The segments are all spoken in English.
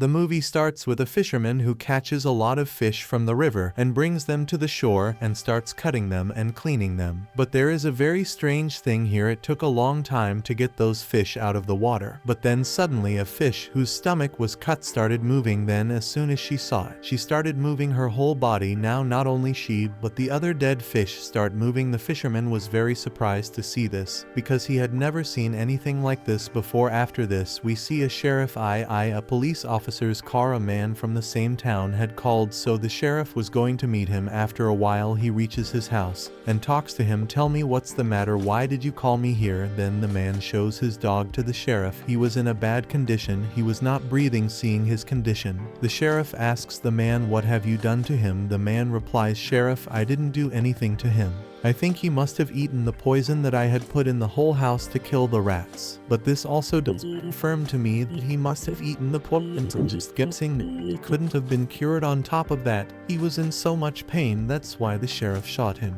The movie starts with a fisherman who catches a lot of fish from the river and brings them to the shore and starts cutting them and cleaning them. But there is a very strange thing here. It took a long time to get those fish out of the water. But then suddenly a fish whose stomach was cut started moving. Then as soon as she saw it, she started moving her whole body. Now not only she but the other dead fish start moving. The fisherman was very surprised to see this because he had never seen anything like this before. After this we see a sheriff, a police officer's car. A man from the same town had called, so the sheriff was going to meet him. After a while he reaches his house and talks to him. Tell me, what's the matter? Why did you call me here? Then the man shows his dog to the sheriff. He was in a bad condition. He was not breathing. Seeing his condition, the sheriff asks the man, what have you done to him? The man replies, Sheriff, I didn't do anything to him. I think he must have eaten the poison that I had put in the whole house to kill the rats. But this also does confirm to me that he must have eaten the poison. Just guessing, he couldn't have been cured. On top of that, he was in so much pain. That's why the sheriff shot him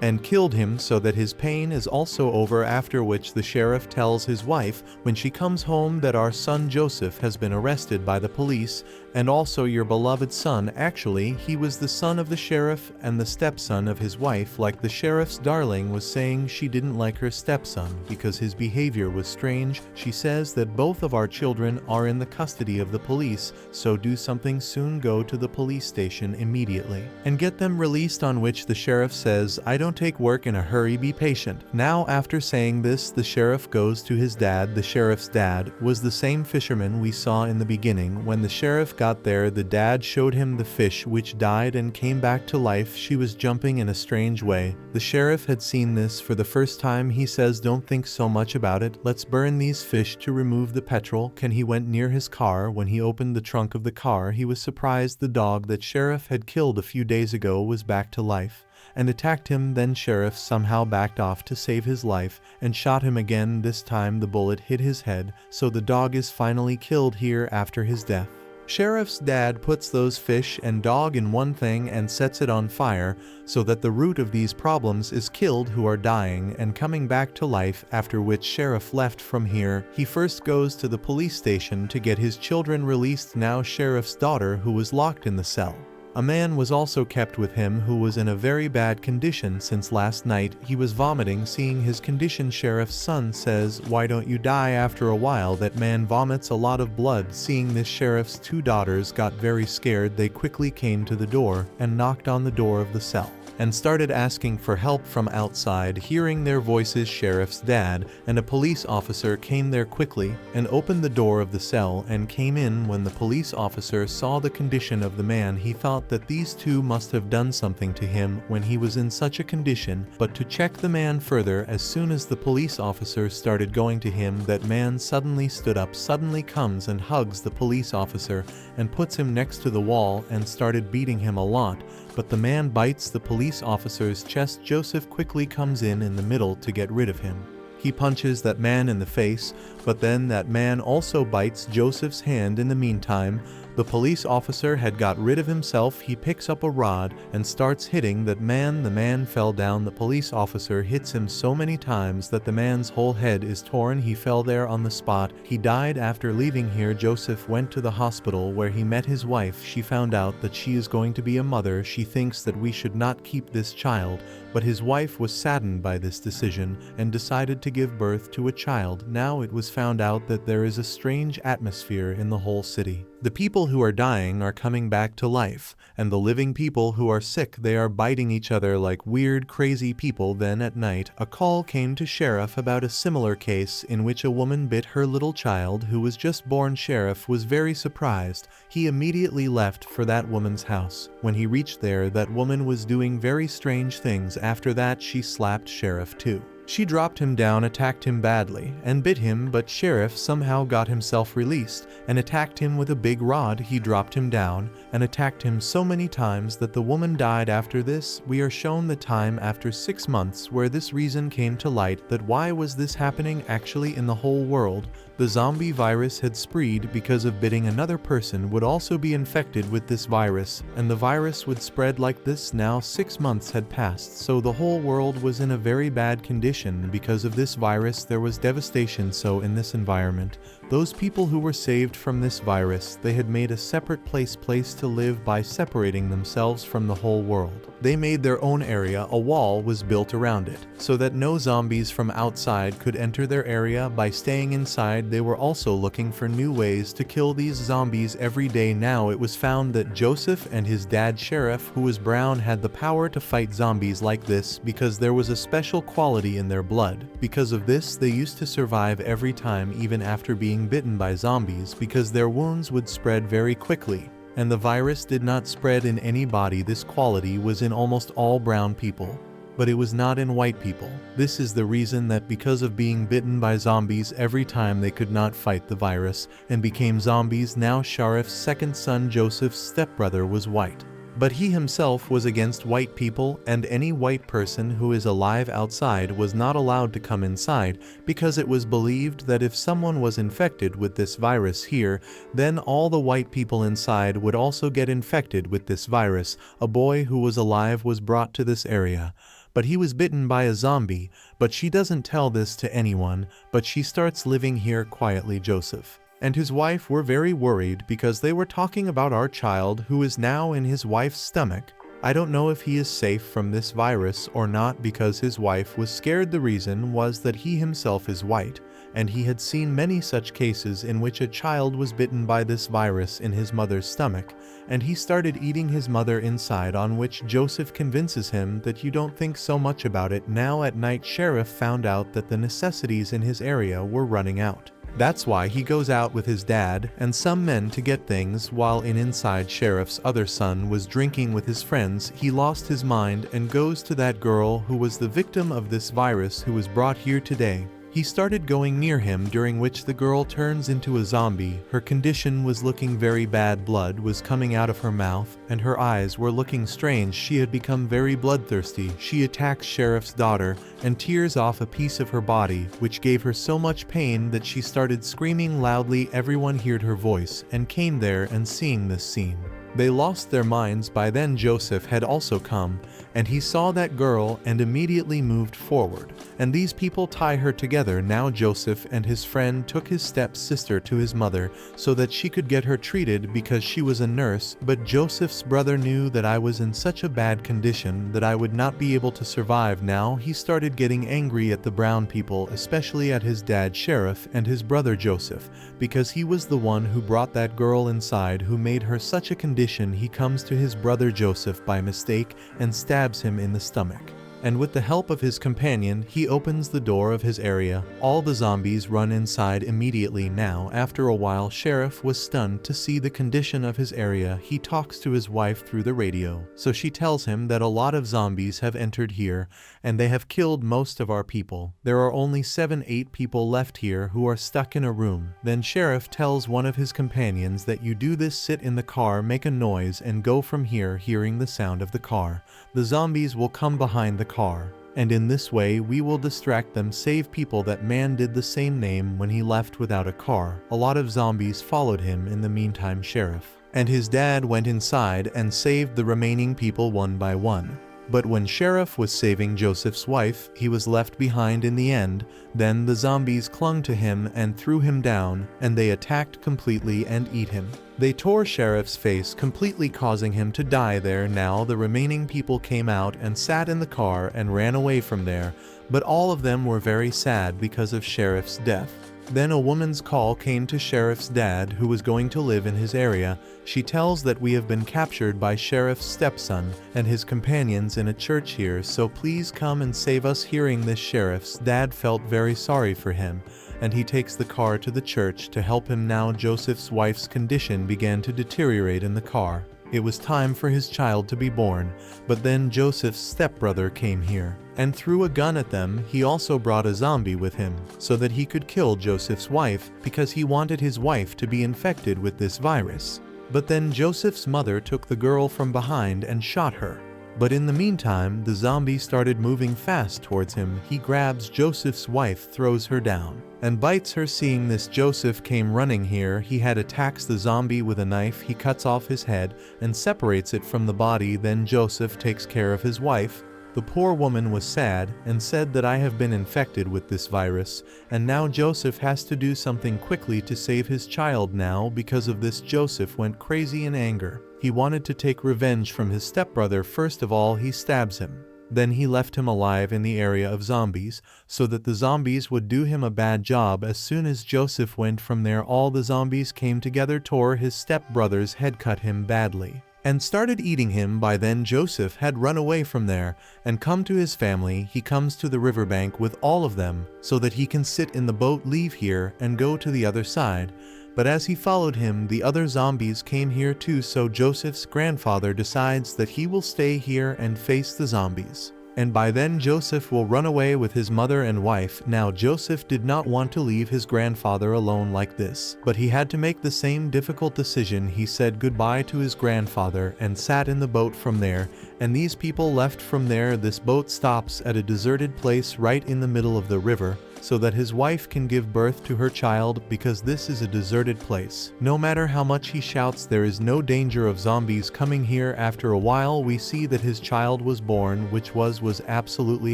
and killed him, so that his pain is also over. After which the sheriff tells his wife when she comes home that our son Joseph has been arrested by the police, and also your beloved son. Actually, he was the son of the sheriff and the stepson of his wife. Like the sheriff's darling was saying, she didn't like her stepson because his behavior was strange. She says that both of our children are in the custody of the police, so do something soon. Go to the police station immediately and get them released. On which the sheriff says, I don't take work in a hurry, be patient. Now after saying this, the sheriff goes to his dad. The sheriff's dad was the same fisherman we saw in the beginning. When the sheriff got there, the dad showed him the fish which died and came back to life. She was jumping in a strange way. The sheriff had seen this for the first time. He says, don't think so much about it. Let's burn these fish to remove the petrol. He went near his car. When he opened the trunk of the car, he was surprised the dog that sheriff had killed a few days ago was back to life and attacked him. Then sheriff somehow backed off to save his life and shot him again. This time the bullet hit his head, so the dog is finally killed here. After his death, sheriff's dad puts those fish and dog in one thing and sets it on fire so that the root of these problems is killed, who are dying and coming back to life. After which sheriff left from here. He first goes to the police station to get his children released. Now sheriff's daughter, who was locked in the cell. A man was also kept with him who was in a very bad condition since last night. He was vomiting. Seeing his condition, sheriff's son says, why don't you die? After a while that man vomits a lot of blood. Seeing this, sheriff's two daughters got very scared. They quickly came to the door and knocked on the door of the cell and started asking for help from outside. Hearing their voices, sheriff's dad and a police officer came there quickly and opened the door of the cell and came in. When the police officer saw the condition of the man, he thought that these two must have done something to him when he was in such a condition. But to check the man further, as soon as the police officer started going to him, that man suddenly stood up, suddenly comes and hugs the police officer and puts him next to the wall and started beating him a lot. But the man bites the police officer's chest. Joseph quickly comes in the middle to get rid of him. He punches that man in the face, but then that man also bites Joseph's hand. In the meantime, the police officer had got rid of himself. He picks up a rod and starts hitting that man. The man fell down. The police officer hits him so many times that the man's whole head is torn. He fell there on the spot. He died. After leaving here, Joseph went to the hospital where he met his wife. She found out that she is going to be a mother. She thinks that we should not keep this child, but his wife was saddened by this decision and decided to give birth to a child. Now it was found out that there is a strange atmosphere in the whole city. The people who are dying are coming back to life, and the living people who are sick, they are biting each other like weird, crazy people. Then at night, a call came to sheriff about a similar case in which a woman bit her little child who was just born. Sheriff was very surprised. He immediately left for that woman's house. When he reached there, that woman was doing very strange things. After that, she slapped sheriff too. She dropped him down, attacked him badly, and bit him, but sheriff somehow got himself released and attacked him with a big rod. He dropped him down and attacked him so many times that the woman died. After this, we are shown the time after 6 months where this reason came to light, that why was this happening actually in the whole world. The zombie virus had spread because of biting another person would also be infected with this virus, and the virus would spread like this. Now 6 months had passed, so the whole world was in a very bad condition because of this virus. There was devastation. So in this environment, Those people who were saved from this virus, they had made a separate place to live by separating themselves from the whole world. They made their own area, a wall was built around it, so that no zombies from outside could enter their area. By staying inside, they were also looking for new ways to kill these zombies every day. Now it was found that Joseph and his dad Sheriff, who was brown, had the power to fight zombies like this because there was a special quality in their blood. Because of this, they used to survive every time, even after being bitten by zombies, because their wounds would spread very quickly. And the virus did not spread in any body. This quality was in almost all brown people, but it was not in white people. This is the reason that because of being bitten by zombies every time, they could not fight the virus and became zombies. Now Sheriff's second son, Joseph's stepbrother, was white, but he himself was against white people, and any white person who is alive outside was not allowed to come inside, because it was believed that if someone was infected with this virus here, then all the white people inside would also get infected with this virus. A boy who was alive was brought to this area, but he was bitten by a zombie, but she doesn't tell this to anyone, but she starts living here quietly. Joseph and his wife were very worried because they were talking about our child who is now in his wife's stomach. I don't know if he is safe from this virus or not, because his wife was scared. The reason was that he himself is white, and he had seen many such cases in which a child was bitten by this virus in his mother's stomach, and he started eating his mother inside, on which Joseph convinces him that you don't think so much about it. Now at night, Sheriff found out that the necessities in his area were running out. That's why he goes out with his dad and some men to get things, while inside Sheriff's other son was drinking with his friends. He lost his mind and goes to that girl who was the victim of this virus, who was brought here today. He started going near him, during which the girl turns into a zombie. Her condition was looking very bad. Blood was coming out of her mouth, and her eyes were looking strange. She had become very bloodthirsty. She attacks Sheriff's daughter and tears off a piece of her body, which gave her so much pain that she started screaming loudly. Everyone heard her voice and came there, and seeing this scene, they lost their minds. By then Joseph had also come, and he saw that girl and immediately moved forward, and these people tie her together. Now Joseph and his friend took his stepsister to his mother so that she could get her treated, because she was a nurse. But Joseph's brother knew that I was in such a bad condition that I would not be able to survive. Now he started getting angry at the brown people, especially at his dad Sheriff and his brother Joseph, because he was the one who brought that girl inside, who made her such a condition. He comes to his brother Joseph by mistake and stabs him in the stomach. And with the help of his companion, he opens the door of his area. All the zombies run inside immediately. Now, after a while, Sheriff was stunned to see the condition of his area. He talks to his wife through the radio, so she tells him that a lot of zombies have entered here, and they have killed most of our people. There are only 7-8 people left here who are stuck in a room. Then Sheriff tells one of his companions that you do this: sit in the car, make a noise, and go from here. Hearing the sound of the car, the zombies will come behind the car, and in this way we will distract them, save people. That man did the same name when he left without a car. A lot of zombies followed him. In the meantime, Sheriff and his dad went inside and saved the remaining people one by one. But when Sheriff was saving Joseph's wife, he was left behind in the end. Then the zombies clung to him and threw him down, and they attacked completely and eat him. They tore Sheriff's face completely, causing him to die there. Now the remaining people came out and sat in the car and ran away from there, but all of them were very sad because of Sheriff's death. Then a woman's call came to Sheriff's dad, who was going to live in his area. She tells that we have been captured by Sheriff's stepson and his companions in a church here, so please come and save us. Hearing this, Sheriff's dad felt very sorry for him, and he takes the car to the church to help him. Now Joseph's wife's condition began to deteriorate in the car. It was time for his child to be born, but then Joseph's stepbrother came here and threw a gun at them. He also brought a zombie with him so that he could kill Joseph's wife, because he wanted his wife to be infected with this virus. But then Joseph's mother took the girl from behind and shot her. But in the meantime, the zombie started moving fast towards him. He grabs Joseph's wife, throws her down, and bites her. Seeing this, Joseph came running here. He had attacks the zombie with a knife. He cuts off his head and separates it from the body. Then Joseph takes care of his wife The poor woman was sad and said that I have been infected with this virus, and now Joseph has to do something quickly to save his child now. Because of this, Joseph went crazy in anger. He wanted to take revenge from his stepbrother. First of all, he stabs him. Then he left him alive in the area of zombies, so that the zombies would do him a bad job. As soon as Joseph went from there, all the zombies came together, tore his stepbrother's head, cut him badly, and started eating him. By then Joseph had run away from there and come to his family. He comes to the riverbank with all of them so that he can sit in the boat, leave here and go to the other side. But as he followed him, the other zombies came here too, so Joseph's grandfather decides that he will stay here and face the zombies. And by then Joseph will run away with his mother and wife. Now Joseph did not want to leave his grandfather alone like this, but he had to make the same difficult decision. He said goodbye to his grandfather and sat in the boat from there, and these people left from there. This boat stops at a deserted place right in the middle of the river, so that his wife can give birth to her child, because this is a deserted place. No matter how much he shouts, there is no danger of zombies coming here. After a while we see that his child was born, which was absolutely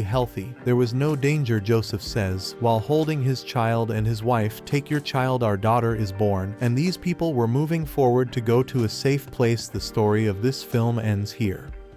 healthy. There was no danger, Joseph says, while holding his child and his wife. Take your child, our daughter is born. And these people were moving forward to go to a safe place. The story of this film ends here.